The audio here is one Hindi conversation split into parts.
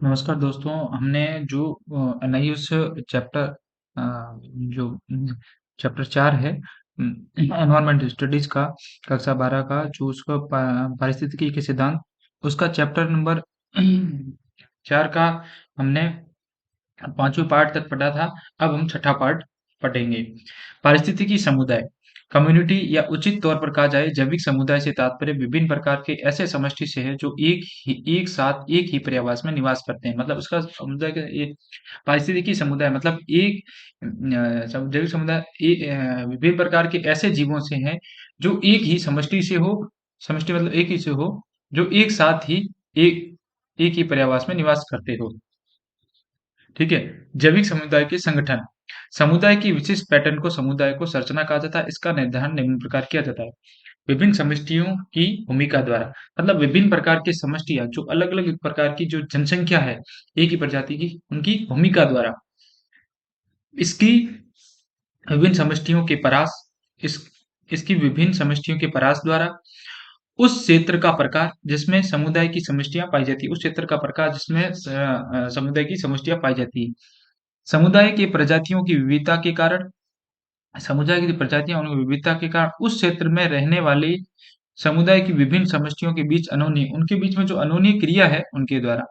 नमस्कार दोस्तों, हमने जो एनआईएस चैप्टर जो चैप्टर 4 है एनवायरमेंट स्टडीज का कक्षा 12 का जो उसका पारिस्थितिकी के सिद्धांत उसका चैप्टर नंबर 4 का हमने पांचवें पार्ट तक पढ़ा था। अब हम छठा पार्ट पढ़ेंगे। पारिस्थितिकी समुदाय कम्युनिटी या उचित तौर पर कहा जाए जैविक समुदाय से तात्पर्य विभिन्न प्रकार के ऐसे समष्टि से है जो एक साथ एक ही पर्यावास में निवास करते हैं। मतलब उसका समुदाय का ये पारिस्थितिकी समुदाय मतलब जैविक समुदाय विभिन्न प्रकार के ऐसे जीवों से है जो एक ही समष्टि से हो। समष्टि मतलब एक ही से हो, जो एक साथ ही एक एक ही पर्यावास में निवास करते हो। ठीक है। जैविक समुदाय के संगठन समुदाय की विशिष्ट पैटर्न को समुदाय को संरचना कहा जाता है। इसका निर्धारण निम्न प्रकार किया जाता है। विभिन्न समष्टियों की भूमिका द्वारा मतलब विभिन्न प्रकार के समष्टियां जो अलग अलग प्रकार की जो जनसंख्या है एक ही प्रजाति की उनकी भूमिका द्वारा इसकी विभिन्न समष्टियों के परास इस इसकी विभिन्न समष्टियों के परास द्वारा उस क्षेत्र का प्रकार जिसमें समुदाय की समष्टियां पाई जाती है, उस क्षेत्र का प्रकार जिसमें समुदाय की समष्टियां पाई जाती है। समुदाय के प्रजातियों की विविधता के कारण समुदाय की प्रजातियां उनकी विविधता के कारण उस क्षेत्र में रहने वाले समुदाय की विभिन्न समष्टियों के बीच अनोन्य उनके बीच में जो अनोन्य क्रिया है उनके द्वारा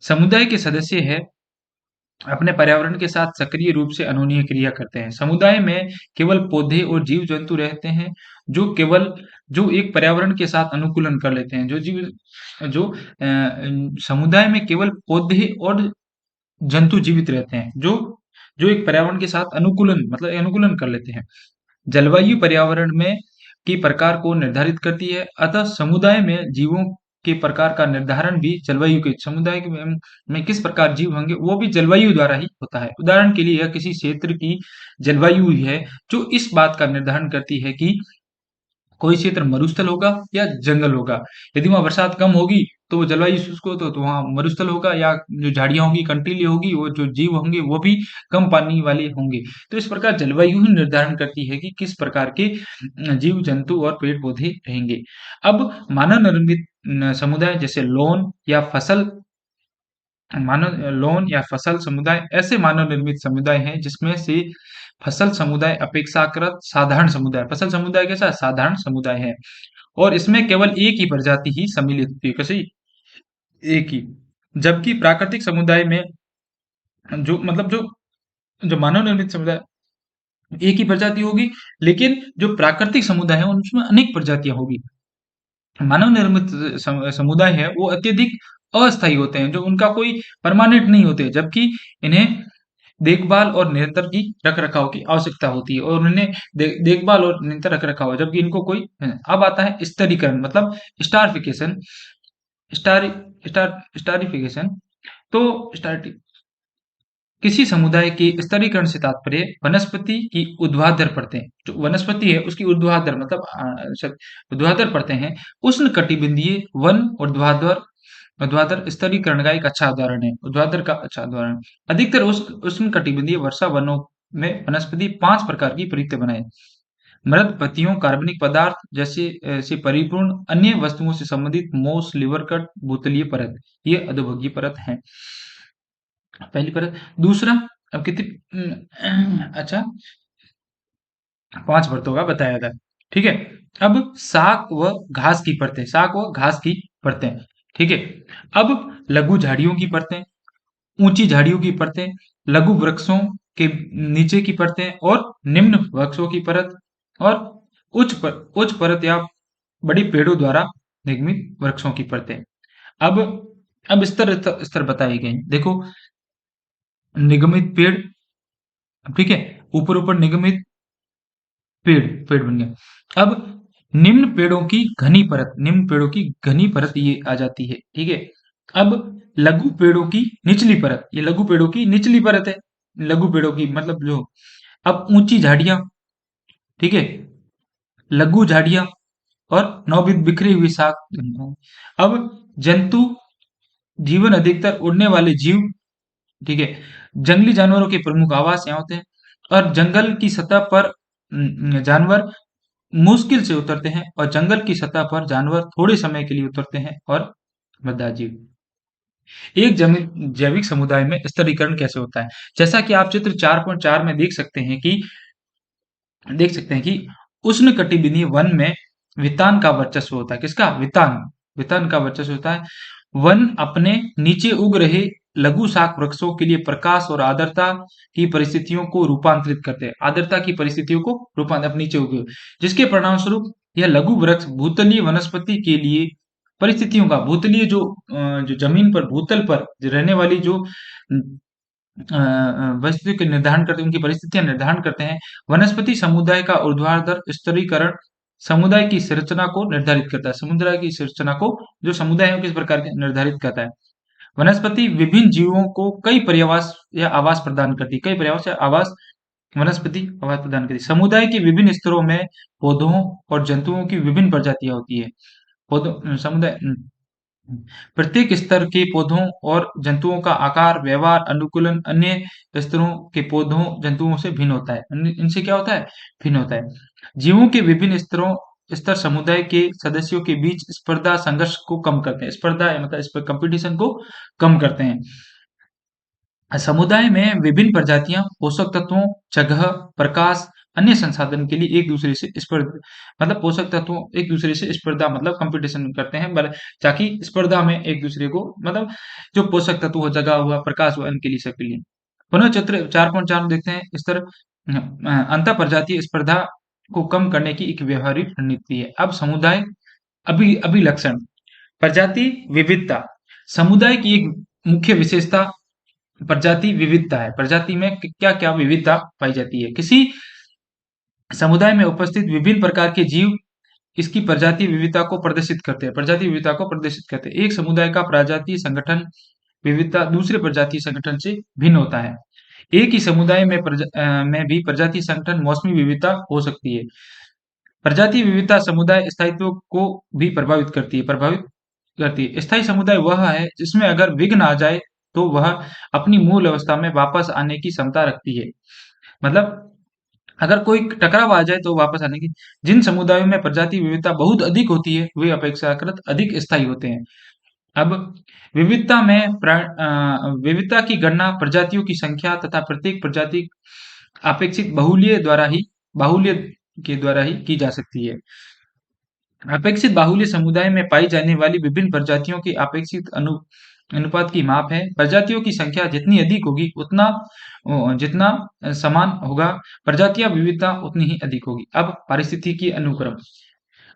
समुदाय के सदस्य है अपने पर्यावरण के साथ सक्रिय रूप से अनोन्य क्रिया करते हैं। समुदाय में केवल पौधे और जीव जंतु रहते हैं जो एक पर्यावरण के साथ अनुकूलन कर लेते हैं। समुदाय में केवल पौधे और जंतु जीवित रहते हैं जो एक पर्यावरण के साथ अनुकूलन कर लेते हैं। जलवायु पर्यावरण में की प्रकार को निर्धारित करती है। अतः समुदाय में जीवों के प्रकार का निर्धारण भी जलवायु के समुदाय में किस प्रकार जीव होंगे वो भी जलवायु द्वारा ही होता है। उदाहरण के लिए यह किसी क्षेत्र की जलवायु है जो इस बात का निर्धारण करती है कि कोई क्षेत्र मरुस्थल होगा या जंगल होगा। यदि वहां बरसात कम होगी तो वो जलवायु शुष्क हो तो वहां मरुस्थल होगा, या जो झाड़ियां होंगी कंटीली होगी, वो जो जीव होंगे वो भी कम पानी वाले होंगे। तो इस प्रकार जलवायु ही निर्धारण करती है कि किस प्रकार के जीव जंतु और पेड़ पौधे रहेंगे। अब मानव निर्मित समुदाय जैसे लोन या फसल समुदाय ऐसे मानव निर्मित समुदाय हैं जिसमें से फसल समुदाय अपेक्षाकृत साधारण समुदाय फसल समुदाय कैसा साधारण समुदाय है और इसमें केवल एक ही प्रजाति ही सम्मिलित होती है। कैसे एक ही, जबकि प्राकृतिक समुदाय में जो मतलब जो जो मानव निर्मित समुदाय एक ही प्रजाति होगी, लेकिन जो प्राकृतिक समुदाय है उनमें अनेक प्रजातियां होगी। मानव निर्मित समुदाय है वो अत्यधिक अस्थायी होते हैं, जो उनका कोई परमानेंट नहीं होते, जबकि इन्हें देखभाल और निरंतर की रख रखाव की आवश्यकता होती है और उन्हें देखभाल और निरंतर रख रखाव जबकि इनको कोई अब आता है स्तरीकरण मतलब स्टारिफिकेशन स्टार स्टारिफिकेशन। तो स्टार किसी समुदाय के स्तरीकरण से तात्पर्य वनस्पति की ऊर्ध्वाधर परतें, जो वनस्पति है उसकी ऊर्ध्वाधर मतलब ऊर्ध्वाधर परतें हैं। उष्णकटिबंधीय वन ऊर्ध्वाधर ऊर्ध्वाधर स्तरीकरण का एक अच्छा उदाहरण है। ऊर्ध्वाधर का अच्छा उदाहरण अधिकतर उष्णकटिबंधीय वर्षा वनों में वनस्पति 5 प्रकार की परतें बनाए। मृत पत्तियों, कार्बनिक पदार्थ जैसे से परिपूर्ण अन्य वस्तुओं से संबंधित मोस, लिवर कट, भूतलीय परत, ये अधोभागीय परत है। पहली परत। दूसरा, अब कितनी अच्छा 5 परतों का बताया था। ठीक है। अब शाक व घास की परतें। ठीक है। अब लघु झाड़ियों की परतें, ऊंची झाड़ियों की परतें, लघु वृक्षों के नीचे की परतें और निम्न वृक्षों की परत और उच्च परत या बड़ी पेड़ों द्वारा निर्मित वृक्षों की परतें। अब स्तर स्तर बताए गए। देखो, निगमित पेड़, ठीक है, ऊपर ऊपर निगमित पेड़ बन गया। अब निम्न पेड़ों की घनी परत ये आ जाती है। ठीक है। अब लघु पेड़ों की निचली परत, ये लघु पेड़ों की निचली परत है। लघु पेड़ों की मतलब जो अब ऊंची झाड़ियां, ठीक है, लघु झाड़ियां और नवविध बिखरे हुए शाक। अब जंतु जीवन अधिकतर उड़ने वाले जीव, ठीक है, जंगली जानवरों के प्रमुख आवास यहाँ होते हैं और जंगल की सतह पर जानवर मुश्किल से उतरते हैं और जंगल की सतह पर जानवर थोड़े समय के लिए उतरते हैं और मृदा जीव। एक जैविक समुदाय में स्तरीकरण कैसे होता है? जैसा कि आप चित्र 4.4 में देख सकते हैं कि उष्णकटिबंधीय वन में वितान का वर्चस्व होता है। किसका? वितान। वितान का वर्चस्व होता है। वन अपने नीचे उग रहे लघु शाक वृक्षों के लिए प्रकाश और आर्द्रता की परिस्थितियों को रूपांतरित करते हैं। आर्द्रता की परिस्थितियों को रूपांतरित नीचे उगे, जिसके परिणाम स्वरूप यह लघु वृक्ष भूतलीय वनस्पति के लिए परिस्थितियों का भूतलीय जो जमीन पर भूतल पर रहने वाली जो परिस्थितियों के निर्धारण करते हैं, उनकी परिस्थितियां निर्धारण करते हैं। वनस्पति समुदाय का ऊर्ध्वाधर स्तरीकरण समुदाय की संरचना को निर्धारित करता है। समुदाय की संरचना को जो समुदाय है किस प्रकार के निर्धारित करता है। वनस्पति विभिन्न जीवों को कई पर्यावास या आवास प्रदान करती है। कई पर्यावास या आवास वनस्पति आवास प्रदान करती है। समुदाय के विभिन्न स्तरों में पौधों और जंतुओं की विभिन्न प्रजातियां होती है। पौधों समुदाय प्रत्येक स्तर के पौधों और जंतुओं का आकार, व्यवहार, अनुकूलन अन्य स्तरों के पौधों, जंतुओं से भिन्न होता है। इनसे क्या होता है? भिन्न होता है। जीवों के विभिन्न स्तर समुदाय के सदस्यों के बीच स्पर्धा संघर्ष को कम करते हैं। स्पर्धा मतलब इस पर कंपटीशन को कम करते हैं। समुदाय में विभिन्न प्रजातियां पोषक तत्वों, जगह, प्रकाश, अन्य संसाधन के लिए एक दूसरे से स्पर्धा मतलब पोषक तत्वों एक दूसरे से स्पर्धा मतलब कंपटीशन करते हैं, ताकि स्पर्धा में एक दूसरे को मतलब जो पोषक तत्व हो, जगह हुआ, प्रकाश हुआ, इनके लिए सबके लिए। पुनः चित्र 4.4 में देखते हैं इस तरह अंतर प्रजातीय स्पर्धा को कम करने की एक व्यवहारिक रणनीति है। अब समुदाय अभिलक्षण प्रजाति विविधता समुदाय की एक मुख्य विशेषता प्रजाति विविधता है। प्रजाति में क्या क्या विविधता पाई जाती है? किसी समुदाय में उपस्थित विभिन्न प्रकार के जीव इसकी प्रजाति विविधता को प्रदर्शित करते हैं। प्रजाति विविधता को प्रदर्शित करते हैं। एक समुदाय का प्रजाति संगठन विविधता दूसरे प्रजाति संगठन से भिन्न होता है। एक ही समुदाय में भी प्रजाति संगठन मौसमी विविधता हो सकती है। प्रजाति विविधता समुदाय स्थायित्व को भी प्रभावित करती है। स्थायी समुदाय वह है जिसमें अगर विघ्न आ जाए तो वह अपनी मूल अवस्था में वापस आने की क्षमता रखती है। मतलब अगर कोई टकराव आ जाए तो वापस आने की। जिन समुदायों में प्रजाति विविधता बहुत अधिक होती है वे अपेक्षाकृत अधिक स्थायी होते हैं। अब विविधता की गणना प्रजातियों की संख्या तथा प्रत्येक प्रजाति अपेक्षित बाहुल्य के द्वारा ही की जा सकती है। अपेक्षित बाहुल्य समुदाय में पाई जाने वाली विभिन्न प्रजातियों की अपेक्षित अनुपात की माप है। प्रजातियों की संख्या जितनी अधिक होगी जितना समान होगा, प्रजातियां विविधता उतनी ही अधिक होगी। अब पारिस्थितिकी अनुक्रम।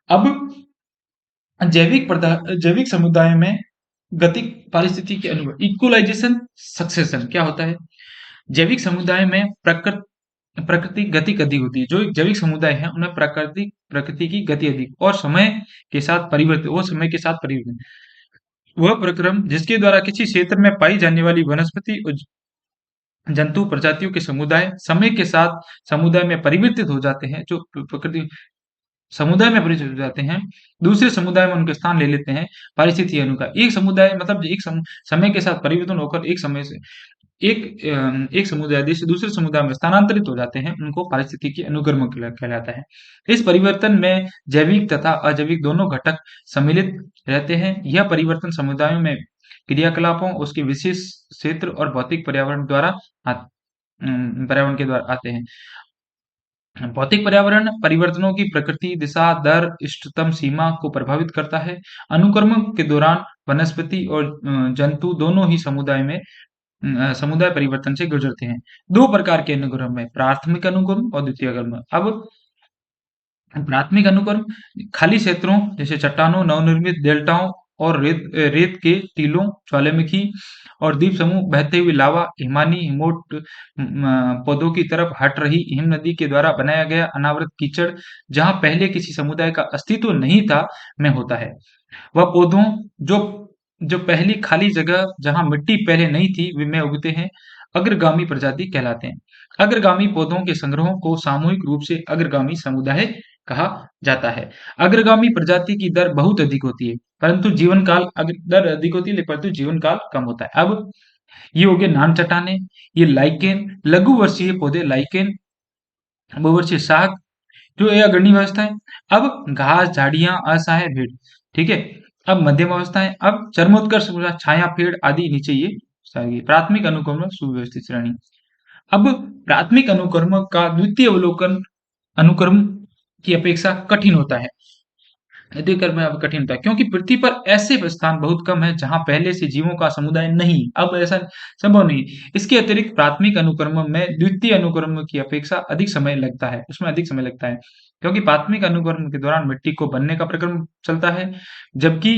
अब जैविक समुदाय में गतिक पारिस्थितिकी अनुक्रम इक्वलाइजेशन सक्सेशन क्या होता है? जैविक समुदाय में प्रकृति गति अधिक होती है। जो एक जैविक समुदाय है उनमें प्रकृति की गति अधिक और समय के साथ परिवर्तन वह प्रक्रम जिसके द्वारा किसी क्षेत्र में पाई जाने वाली वनस्पति और जंतु प्रजातियों के समुदाय समय के साथ समुदाय में परिवर्तित हो जाते हैं। जो प्रकृति समुदाय में परिवर्तित हो जाते हैं, दूसरे समुदाय में उनके स्थान ले लेते हैं। पारिस्थितिकी अनुक्रम एक समुदाय मतलब समय के साथ परिवर्तन होकर एक समुदाय देश से दूसरे समुदाय में स्थानांतरित हो जाते हैं, उनको पारिस्थितिकी अनुक्रम कहलाता है। इस परिवर्तन में जैविक तथा अजैविक दोनों घटक सम्मिलित रहते हैं। यह परिवर्तन समुदायों में क्रियाकलापों, उसके विशेष क्षेत्र और भौतिक पर्यावरण के द्वारा आते हैं। भौतिक पर्यावरण परिवर्तनों की प्रकृति, दिशा, दर, इष्टतम सीमा को प्रभावित करता है। अनुक्रम के दौरान वनस्पति और जंतु दोनों ही समुदाय परिवर्तन से गुजरते हैं। दो प्रकार के अनुक्रम है, प्राथमिक अनुक्रम और द्वितीय अनुक्रम। अब प्राथमिक अनुक्रम खाली क्षेत्रों जैसे चट्टानों, नवनिर्मित डेल्टाओं और रेत के टीलों, ज्वालामुखी और द्वीप समूह, बहते हुए लावा, हिमोट पौधों की तरफ हट रही हिम नदी के द्वारा बनाया गया अनावृत कीचड़, जहां पहले किसी समुदाय का अस्तित्व नहीं था, में होता है। वह पौधों जो पहली खाली जगह जहां मिट्टी पहले नहीं थी वे में उगते हैं, अग्रगामी प्रजाति कहलाते हैं। अग्रगामी पौधों के संग्रहों को सामूहिक रूप से अग्रगामी समुदाय कहा जाता है। अग्रगामी प्रजाति की दर बहुत अधिक होती है, परंतु दर अधिक होती है परंतु जीवन काल कम होता है। अब ये हो गए नान चट्टाने, ये लाइकेन, लघु वर्षीय पौधे लाइकेन, बहुवर्षीय शाक जो ये अग्रणी व्यवस्था है। अब घास, झाड़ियां, असहाय भीड़, ठीक है। अब मध्यम अवस्थाएं, अब चरमोत्कर्ष छाया पेड़ आदि नीचे ये सारी प्राथमिक अनुक्रम सुव्यवस्थित श्रेणी। अब प्राथमिक अनुक्रम का द्वितीय अवलोकन अनुक्रम की अपेक्षा कठिन होता है। द्वितीय कर्म में अब कठिन होता है क्योंकि पृथ्वी पर ऐसे स्थान बहुत कम है जहां पहले से जीवों का समुदाय नहीं, अब ऐसा संभव नहीं। इसके अतिरिक्त प्राथमिक अनुक्रम में द्वितीय अनुक्रम की अपेक्षा अधिक समय लगता है, उसमें अधिक समय लगता है क्योंकि प्राथमिक अनुक्रम के दौरान मिट्टी को बनने का प्रक्रम चलता है, जबकि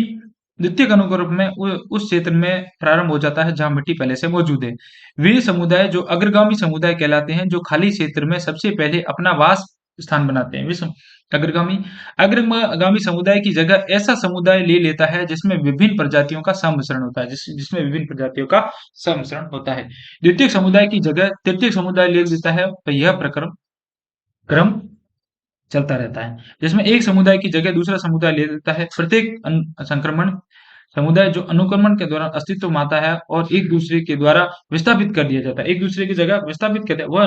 द्वितीय अनुक्रम में उस क्षेत्र में प्रारंभ हो जाता है जहां मिट्टी पहले से मौजूद है। वे समुदाय जो अग्रगामी समुदाय कहलाते हैं, जो खाली क्षेत्र में सबसे पहले अपना वास स्थान बनाते हैं। वे अग्रगामी अग्रगामी समुदाय की जगह ऐसा समुदाय ले लेता है जिसमें विभिन्न प्रजातियों का सम्मिश्रण होता है, जिसमें विभिन्न प्रजातियों का सम्मिश्रण होता है। द्वितीय समुदाय की जगह तृतीय समुदाय ले लेता है, तो यह प्रक्रम क्रम चलता रहता है, जिसमें एक समुदाय की जगह दूसरा समुदाय ले लेता है। प्रत्येक संक्रमण समुदाय जो अनुक्रमण के दौरान अस्तित्व में आता है और एक दूसरे के द्वारा विस्थापित कर दिया जाता है, एक दूसरे की जगह विस्थापित करते हैं, वह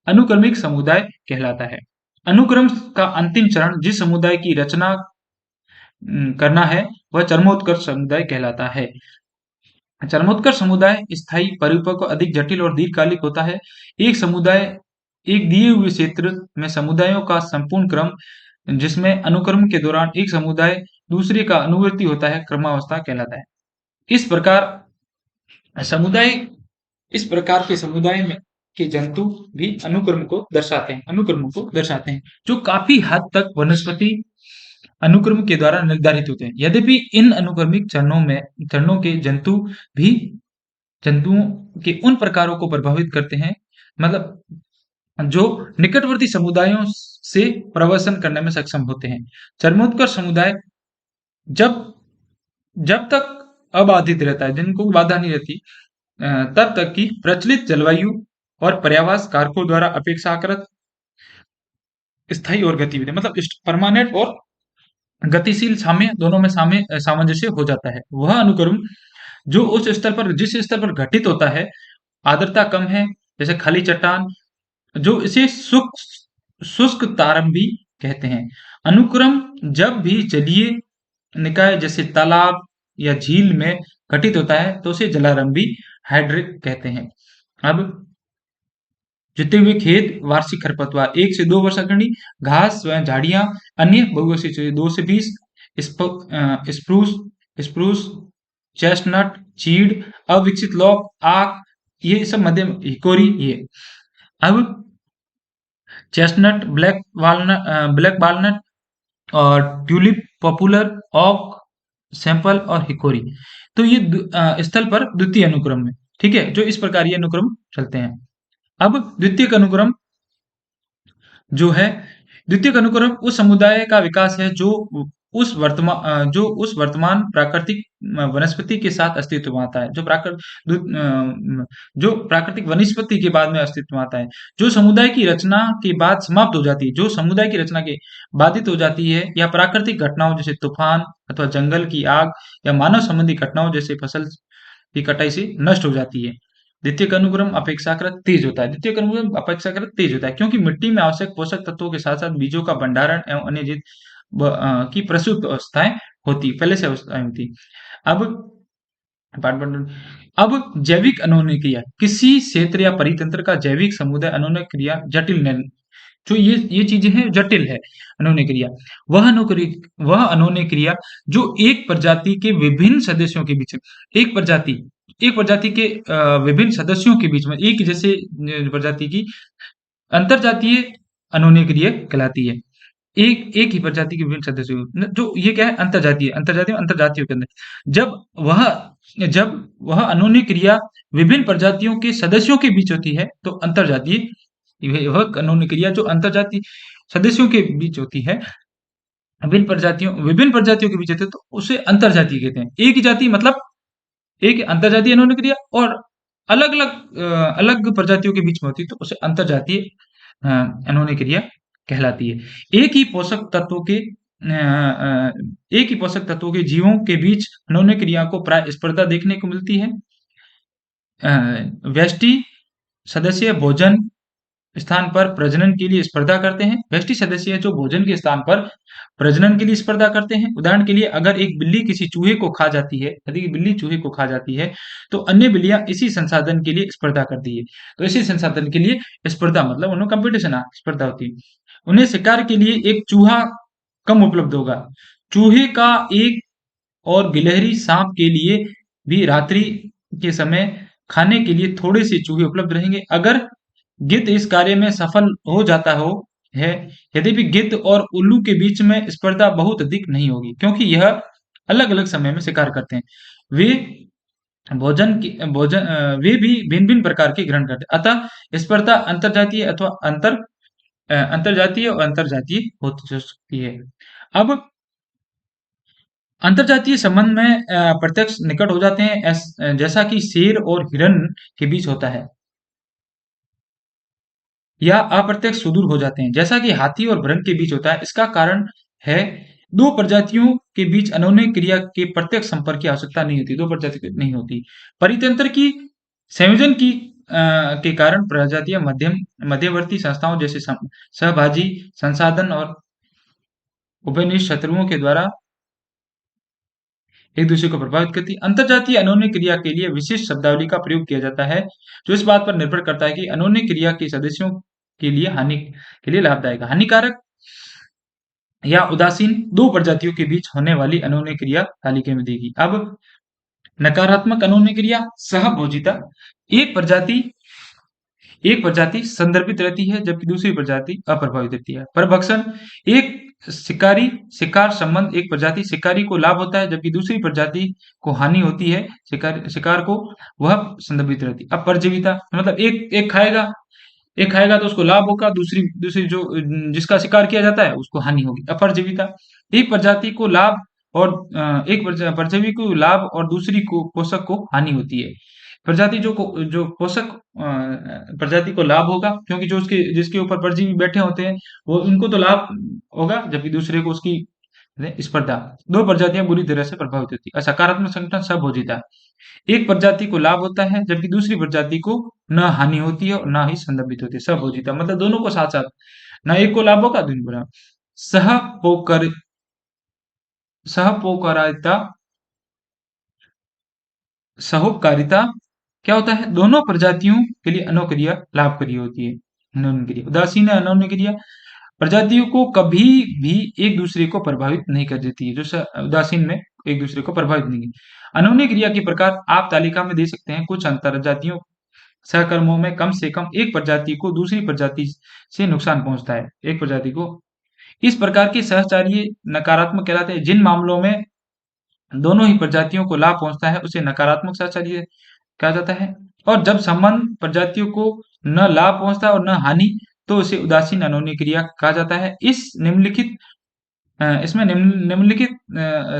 अनुक्रमिक समुदाय कहलाता है। अनुक्रम का अंतिम चरण जिस समुदाय की रचना करना है, वह चरमोत्कर्ष समुदाय कहलाता है। चरमोत्कर्ष समुदाय स्थायी, परिपक्व, अधिक जटिल और दीर्घकालिक होता है। एक समुदाय एक दिए हुए क्षेत्र में समुदायों का संपूर्ण क्रम, जिसमें अनुक्रम के दौरान एक समुदाय दूसरे का अनुवर्ती होता है, क्रमावस्था कहलाता है। इस प्रकार समुदाय इस प्रकार के समुदाय में के जंतु भी अनुक्रम को दर्शाते हैं, जो काफी हद तक वनस्पति अनुक्रम के द्वारा निर्धारित होते हैं। यद्यपि इन अनुक्रमिक चरणों के भी जंतुओं के उन प्रकारों को प्रभावित करते हैं, मतलब जो निकटवर्ती समुदायों से प्रवसन करने में सक्षम होते हैं। चरमोत्कर्ष समुदाय जब जब तक अबाधित रहता है, जिनको बाधा नहीं रहती, तब तक की प्रचलित जलवायु और पर्यावास कारकों द्वारा अपेक्षाकृत स्थायी और गतिविधि, मतलब परमानेंट और गतिशील दोनों में सामंजस्य हो जाता है। वह अनुक्रम जो जिस स्तर पर घटित होता है, आर्द्रता कम है, जैसे खाली चट्टान, जो इसे शुष्क तारंबी कहते हैं। अनुक्रम जब भी जलीय निकाय जैसे तालाब या झील में घटित होता है, तो उसे जलारंभी हाइड्रिक कहते हैं। अब जुते हुए खेत, वार्षिक खरपतवार 1 से 2 वर्ष अग्रणी, घास व झाड़ियां, अन्य बहुवर्षीय 2 से 20, स्प्रूस स्प्रूस चेस्टनट, चीड़, अविकसित लॉक, आक, ये सब मध्यम, हिकोरी ये। अब चेस्टनट, ब्लैक वालनट और ट्यूलिप, पॉपुलर, ओक, सैंपल और हिकोरी। तो ये स्थल पर द्वितीय अनुक्रम में, ठीक है, जो इस प्रकार ये अनुक्रम चलते हैं। अब जो है द्वितीयक अनुक्रम उस समुदाय का विकास है जो उस वर्तमान प्राकृतिक वनस्पति के साथ अस्तित्व में आता है, जो प्राकृतिक वनस्पति के बाद में अस्तित्व में आता है, जो समुदाय की रचना के बाद समाप्त हो जाती है, जो समुदाय की रचना के बाधित हो जाती है, या प्राकृतिक घटनाओं जैसे तूफान अथवा जंगल की आग या मानव संबंधी घटनाओं जैसे फसल की कटाई से नष्ट हो जाती है। द्वितीयक अनुक्रम अपेक्षाकृत तेज होता है। द्वितीयक अनुक्रम अपेक्षाकृत तेज होता है क्योंकि मिट्टी में आवश्यक पोषक तत्वों के साथ साथ बीजों का भंडारण एवं अन्य जीव की प्रसूत अवस्थाएं होती, पहले से अवस्थाएं होती। अब अब जैविक अनोन्य क्रिया, किसी क्षेत्र या परितंत्र का जैविक समुदाय अनोन्य क्रिया जटिल, जो ये चीजें हैं जटिल है। अनोन्य क्रिया वह अनोन्य क्रिया जो एक प्रजाति के विभिन्न सदस्यों के बीच, एक प्रजाति के विभिन्न सदस्यों के बीच में एक जैसे प्रजाति की अंतरजातीय अनोन्य क्रिया कहलाती है। एक ही प्रजाति के विभिन्न सदस्यों, जो ये क्या है, अंतरजातियों के अंदर जब वह अनोन्य क्रिया विभिन्न प्रजातियों के सदस्यों के बीच होती है, तो अंतरजातीय, वह अनोन्य क्रिया जो अंतरजातीय सदस्यों के बीच होती है, विभिन्न प्रजातियों के बीच होती है, तो उसे अंतरजातीय कहते हैं। एक ही जाति मतलब एक अंतरजातीय अनोन्य क्रिया, और अलग प्रजातियों के बीच में होती है, तो उसे अंतरजातीय अनोन्य क्रिया कहलाती है। एक ही पोषक तत्वों के जीवों के बीच अनोन्य क्रिया को प्राय स्पर्धा देखने को मिलती है। व्यष्टि सदस्य भोजन स्थान पर प्रजनन के लिए स्पर्धा करते हैं। व्यष्टि सदस्य है जो भोजन के स्थान पर प्रजनन के लिए स्पर्धा करते हैं। उदाहरण के लिए अगर एक बिल्ली किसी चूहे को खा जाती है, यदि बिल्ली चूहे को खा जाती है, तो अन्य बिल्लियां इसी संसाधन के लिए स्पर्धा करती है। तो इसी संसाधन के लिए स्पर्धा मतलब उन्हें कंपटीशन स्पर्धा होती है। उन्हें शिकार के लिए एक चूहा कम उपलब्ध होगा। चूहे का एक और गिलहरी सांप के लिए भी रात्रि के समय खाने के लिए थोड़े से चूहे उपलब्ध रहेंगे। अगर गिद्ध इस कार्य में सफल हो जाता हो है, यद्यपि गिद्ध और उल्लू के बीच में स्पर्धा बहुत अधिक नहीं होगी, क्योंकि यह अलग अलग समय में शिकार करते हैं। वे वे भी भिन्न भिन्न प्रकार के ग्रहण करते हैं। अतः स्पर्धा अंतरजातीय अथवा अंतरजातीय और अंतरजातीय हो सकती है। अब अंतरजातीय संबंध में प्रत्यक्ष निकट हो जाते हैं, जैसा कि शेर और हिरन के बीच होता है, या अप्रत्यक्ष सुदूर हो जाते हैं, जैसा कि हाथी और भृंग के बीच होता है। इसका कारण है दो प्रजातियों के बीच अनोन्य क्रिया के प्रत्यक्ष संपर्क की आवश्यकता नहीं होती, दो प्रजाति नहीं होती। परितंत्र की संयोजन के कारण प्रजातियां मध्यवर्ती संस्थाओं जैसे सहभाजी संसाधन और उभयनिष्ठ शत्रुओं के द्वारा एक दूसरे को प्रभावित करती है। अंतरजातीय अनोन्य क्रिया के लिए विशिष्ट शब्दावली का प्रयोग किया जाता है, जो इस बात पर निर्भर करता है कि अनोन्य क्रिया के सदस्यों के लिए लाभदायक, हानिकारक या उदासीन दो प्रजातियों के बीच होने वाली अनोन्य क्रिया तालिका में देगी। अब नकारात्मक अनोन्य क्रिया सहभोजिता। एक प्रजाति एक प्रजाति संदर्भित रहती है जबकि दूसरी प्रजाति अप्रभावित रहती है। परभक्षण। एक शिकारी शिकार संबंध एक प्रजाति शिकारी को लाभ होता है जबकि दूसरी प्रजाति को हानि होती है, शिकार को, वह संदर्भित रहती है। अब परजीविता मतलब एक खाएगा तो उसको लाभ होगा, दूसरी दूसरी जो जिसका शिकार किया जाता है उसको हानि होगी। अपरजीविता। एक प्रजाति को लाभ और परजीवी को लाभ और दूसरी को पोषक को हानि होती है। प्रजाति जो पोषक प्रजाति को लाभ होगा, क्योंकि जो उसके जिसके ऊपर परजीवी बैठे होते हैं वो उनको तो लाभ होगा, जबकि दूसरे को उसकी स्पर्धा। दो प्रजातियां बुरी तरह से प्रभावित होती है। सकारात्मक संगठन सबभोजिता। एक प्रजाति को लाभ होता है जबकि दूसरी प्रजाति को न हानि होती है और न ही संदर्भित होती है। सबभोजिता मतलब दोनों को साथ साथ, न एक को लाभ होगा दूसरे को लाभ। सहपोकर सहपोकारिता सहोपकारिता क्या होता है? दोनों प्रजातियों के लिए अनोक्रिया लाभकारी होती है। अनोन्य क्रिया। उदासीन अनोन्य क्रिया प्रजातियों को कभी भी एक दूसरे को प्रभावित नहीं कर देती है, जो उदासीन में एक दूसरे को प्रभावित नहीं। अनोन्य क्रिया के प्रकार आप तालिका में दे सकते हैं। कुछ अंतरजातीयों सहकर्मों में कम से कम एक प्रजाति को दूसरी प्रजाति से नुकसान पहुंचता है, एक प्रजाति को। इस प्रकार के सहचार्य नकारात्मक कहलाते हैं। जिन मामलों में दोनों ही प्रजातियों को लाभ पहुंचता है उसे नकारात्मक सहचार्य कहा जाता है, और जब संबंध प्रजातियों को न लाभ पहुंचता और न हानि, तो उसे उदासीन अनोन्य क्रिया कहा जाता है। इसमें निम्नलिखित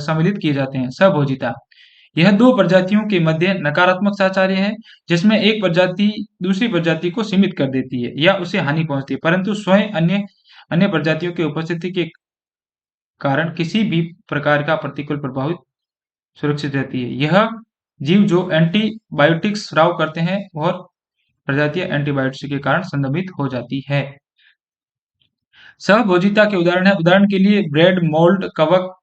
सम्मिलित किए जाते हैं। सहभोजिता। यह दो प्रजातियों के मध्य नकारात्मक सहचार्य है, जिसमें एक प्रजाति दूसरी प्रजाति को सीमित कर देती है या उसे हानि पहुंचती है, परंतु स्वयं अन्य अन्य प्रजातियों की उपस्थिति के कारण किसी भी प्रकार का प्रतिकूल प्रभाव सुरक्षित रहती है। यह जीव जो एंटीबायोटिक्स स्राव करते हैं और प्रजातियां एंटीबायोटिक्स के कारण संदमित हो जाती है। सहभोजिता के उदाहरण है, उदाहरण के लिए ब्रेड मोल्ड कवक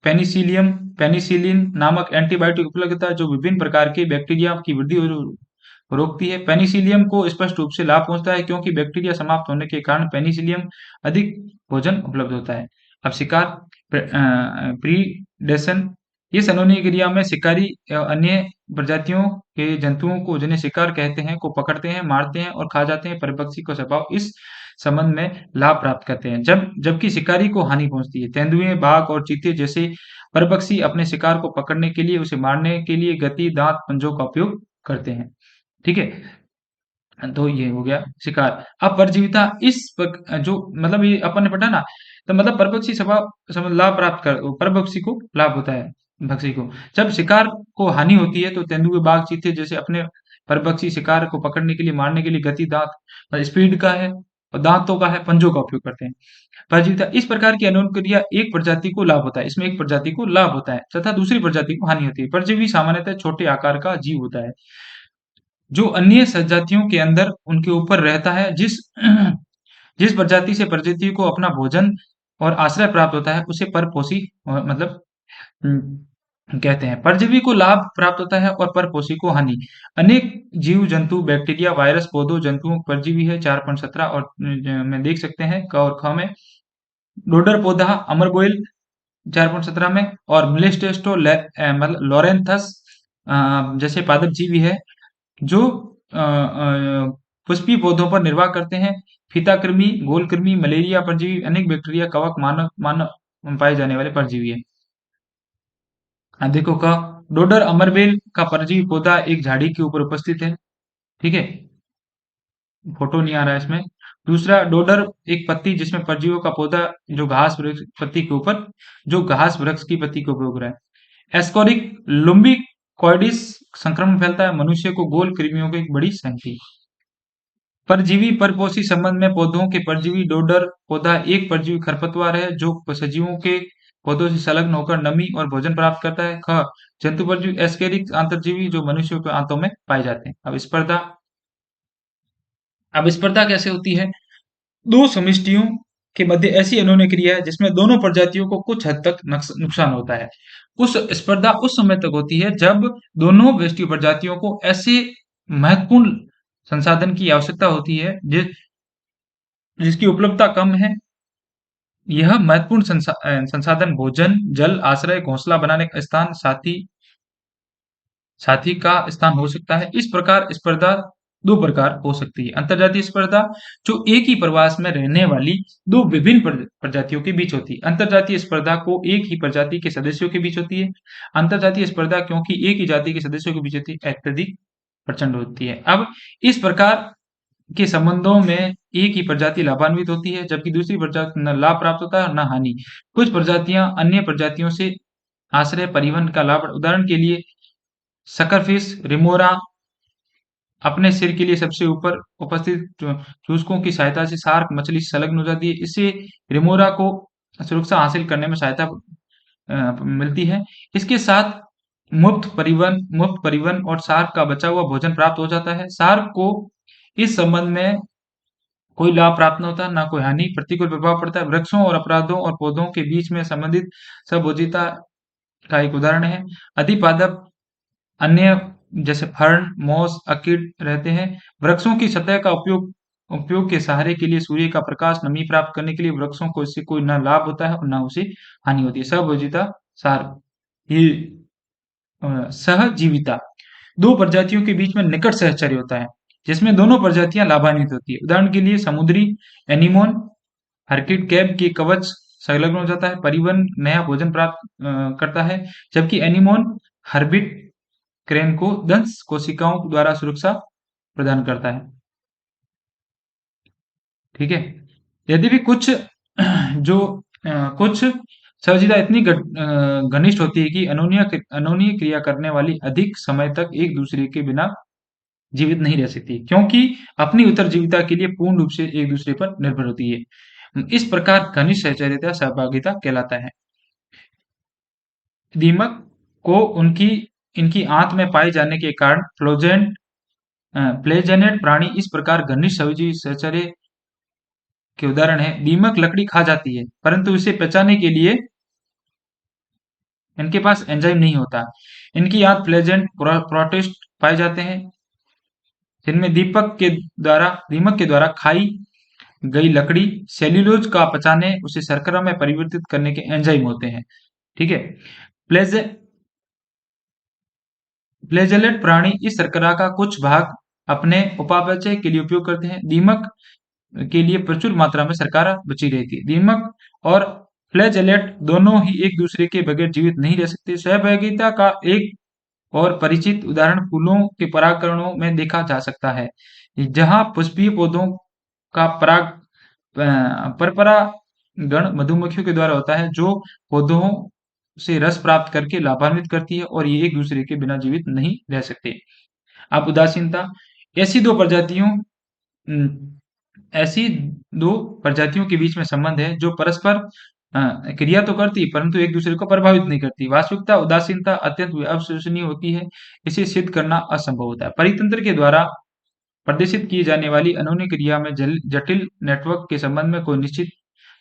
पेनिसिलिन नामक एंटीबायोटिक उपलब्धता है जो विभिन्न प्रकार के बैक्टीरिया की वृद्धि रोकती है। पेनिसिलियम को स्पष्ट रूप से लाभ पहुंचता है क्योंकि बैक्टीरिया समाप्त होने के कारण पेनिसिलियम अधिक भोजन उपलब्ध होता है। अब शिकार प्रीडेशन। इस अनोन्य क्रिया में शिकारी अन्य प्रजातियों के जंतुओं को, जिन्हें शिकार कहते हैं, को पकड़ते हैं, मारते हैं और खा जाते हैं। परिपक्षी को स्वभाव इस संबंध में लाभ प्राप्त करते हैं, जबकि शिकारी को हानि पहुंचती है। तेंदुए, बाघ और चीते जैसे परपक्षी अपने शिकार को पकड़ने के लिए, उसे मारने के लिए गति, दांत, पंजों का उपयोग करते हैं। ठीक है, तो ये हो गया शिकार। अब परजीविता। जो मतलब ये अपन ने पढ़ा ना, तो मतलब परपक्षी स्वभाव लाभ प्राप्त कर, परपक्षी को लाभ होता है भक्षी को। जब शिकार को हानि होती है तो तेंदुए, बाघ, चीते जैसे अपने परपक्षी शिकार को पकड़ने के लिए, मारने के लिए गति, दांत, स्पीड का है और दांतों का है, पंजों का उपयोग करते हैं। परजीविता। इस प्रकार की अनोन्य क्रिया एक प्रजाति को लाभ होता है, इसमें एक प्रजाति को लाभ होता है तथा दूसरी प्रजाति को हानि होती है। परजीवी सामान्यतः छोटे आकार का जीव होता है। जो अन्य सजातियों के अंदर उनके ऊपर रहता है, जिस जिस प्रजाति से प्रजाति को अपना भोजन और आश्रय प्राप्त होता है उसे परपोषी मतलब कहते हैं। परजीवी को लाभ प्राप्त होता है और परपोषी को हानि। अनेक जीव जंतु, बैक्टीरिया, वायरस, पौधों, जंतुओं परजीवी है 4.17 और में देख सकते हैं क और ख में। डोडर पौधा अमरबोइल 4.17 में, और मिलेस्टेस्टो मतलब लोरेंथस जैसे पादप जीवी है जो पुष्पीय पौधों पर निर्वाह करते हैं। फीताकृमि, गोलकृमि, मलेरिया परजीवी, अनेक बैक्टीरिया, कवक, मानव मानव पाए जाने वाले परजीवी है। देखो का डोडर अमरबेल का परजीवी पौधा एक झाड़ी के ऊपर उपस्थित है। ठीक है, फोटो नहीं आ रहा है इसमें। दूसरा डोडर एक पत्ती जिसमें परजीवियों का पौधा जो घास वृक्ष पत्ती के ऊपर जो घास वृक्ष की पत्ती के ऊपर उग रहा है। एस्कोरिक लुम्बिकॉइडिस संक्रमण फैलता है मनुष्य को गोल कृमियों की एक बड़ी संख्या। परजीवी परपोषी संबंध में पौधों के परजीवी डोडर पौधा एक परजीवी खरपतवार है जो सजीवों के पौधों से संलग्न होकर नमी और भोजन प्राप्त करता है। ख जंतु परजीवी एस्केरिक आंतरजीवी जो मनुष्यों के आंतों में पाए जाते हैं। अब स्पर्धा कैसे होती है? दो समष्टियों के मध्य ऐसी अनोन्य क्रिया है जिसमें दोनों प्रजातियों को कुछ हद तक नुकसान होता है। उस स्पर्धा उस समय तक होती है जब दोनों व्यष्टि प्रजातियों को ऐसे महत्वपूर्ण संसाधन की आवश्यकता होती है जिसकी उपलब्धता कम है। यह महत्वपूर्ण संसाधन भोजन, जल, आश्रय, घोंसला बनाने का स्थान, साथी का स्थान हो सकता है। इस प्रकार स्पर्धा दो प्रकार हो सकती है। अंतर्जातीय स्पर्धा जो एक ही प्रवास में रहने वाली दो विभिन्न प्रजातियों के बीच होती है। अंतर्जातीय स्पर्धा को एक ही प्रजाति के सदस्यों के बीच होती है। अंतर्जातीय स्पर्धा क्योंकि एक ही जाति के सदस्यों के बीच होती है अत्यधिक प्रचंड होती है। अब इस प्रकार के संबंधों में एक ही प्रजाति लाभान्वित होती है जबकि दूसरी प्रजाति न लाभ प्राप्त होता है और न हानि। कुछ प्रजातियां अन्य प्रजातियों से आश्रय परिवहन का लाभ, उदाहरण के लिए सकरफिश रिमोरा अपने सिर के लिए सबसे ऊपर उपस्थित चूसकों की सहायता से शार्क मछली से संलग्न हो जाती है। इससे रिमोरा को सुरक्षा हासिल करने में सहायता मिलती है। इसके साथ मुफ्त परिवहन और शार्क का बचा हुआ भोजन प्राप्त हो जाता है। शार्क को इस संबंध में कोई लाभ प्राप्त नहीं होता, ना कोई हानि, प्रतिकूल प्रभाव पड़ता है। वृक्षों और अपराधों और पौधों के बीच में संबंधित सबभोजिता का एक उदाहरण है। अधिपादप अन्य जैसे फर्न, मॉस, अर्किड रहते हैं। वृक्षों की सतह का उपयोग के सहारे के लिए सूर्य का प्रकाश, नमी प्राप्त करने के लिए वृक्षों को इससे कोई ना लाभ होता है और ना उसे हानि होती है। सहभोजिता सार ये सहजीविता दो प्रजातियों के बीच में निकट सहचर्य होता है जिसमें दोनों प्रजातियां लाभान्वित होती है। उदाहरण के लिए समुद्री एनीमोन हर्किड कैब के कवच संलग्न हो जाता है, परिवहन नया भोजन प्राप्त करता है, जबकि एनीमोन हर्बिट क्रेन को दंश कोशिकाओं द्वारा सुरक्षा प्रदान करता है। ठीक है, यदि भी कुछ जो कुछ सहजिता इतनी घनिष्ठ होती है कि अनोनीय क्रिया करने वाली अधिक समय तक एक दूसरे के बिना जीवित नहीं रह सकती क्योंकि अपनी उत्तरजीविता के लिए पूर्ण रूप से एक दूसरे पर निर्भर होती है। इस प्रकार घनिष्ठ सहचर्यता सहभागिता कहलाता है। दीमक को उनकी इनकी आंत में पाए जाने के कारण प्लेजेनेट प्राणी इस प्रकार घनिष्ठ सहचर्य के उदाहरण है। दीमक लकड़ी खा जाती है परंतु इसे पचाने के लिए इनके पास एंजाइम नहीं होता। इनकी आंत प्लेजेंट प्रोटिस्ट पाए जाते हैं जिनमें दीमक के द्वारा खाई गई लकड़ी सेल्यूलोज का पचाने उसे शर्करा में परिवर्तित करने के एंजाइम होते हैं। ठीक है, प्लेजे फ्लैजेलेट प्राणी इस शर्करा का कुछ भाग अपने उपापचय के लिए उपयोग करते हैं। दीमक के लिए प्रचुर मात्रा में शर्करा बची रहती है। दीमक और फ्लैजेलेट दोनों ही एक दूसरे के बगैर जीवित नहीं रह सकते। सहभागिता का एक और परिचित उदाहरण फूलों के परागकणों में देखा जा सकता है जहां पुष्पीय पौधों का परपरागण मधुमक्खियों के द्वारा होता है जो पौधों से रस प्राप्त करके लाभान्वित करती है और ये एक दूसरे के बिना जीवित नहीं रह सकते। अब उदासीनता ऐसी दो प्रजातियों ऐसी दो प्रजातियों के बीच में संबंध है जो परस्पर क्रिया तो करती परंतु एक दूसरे को प्रभावित नहीं करती। वास्तविकता उदासीनता अत्यंत अविश्वसनीय होती है। इसे सिद्ध करना असंभव होता है। परितंत्र के द्वारा प्रदर्शित की जाने वाली अनहोनी क्रिया में जटिल नेटवर्क के संबंध में कोई निश्चित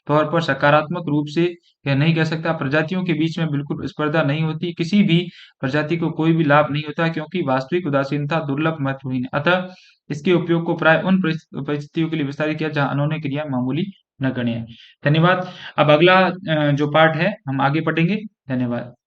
तौर पर सकारात्मक रूप से यह नहीं कह सकता। प्रजातियों के बीच में बिल्कुल स्पर्धा नहीं होती। किसी भी प्रजाति को कोई भी लाभ नहीं होता क्योंकि वास्तविक उदासीनता दुर्लभ महत्वहीन है। अतः इसके उपयोग को प्राय उन परिस्थितियों के लिए विस्तारित किया जहां अनहोनी क्रिया मामूली नगण्य है। धन्यवाद। अब अगला जो पार्ट है हम आगे पढ़ेंगे। धन्यवाद।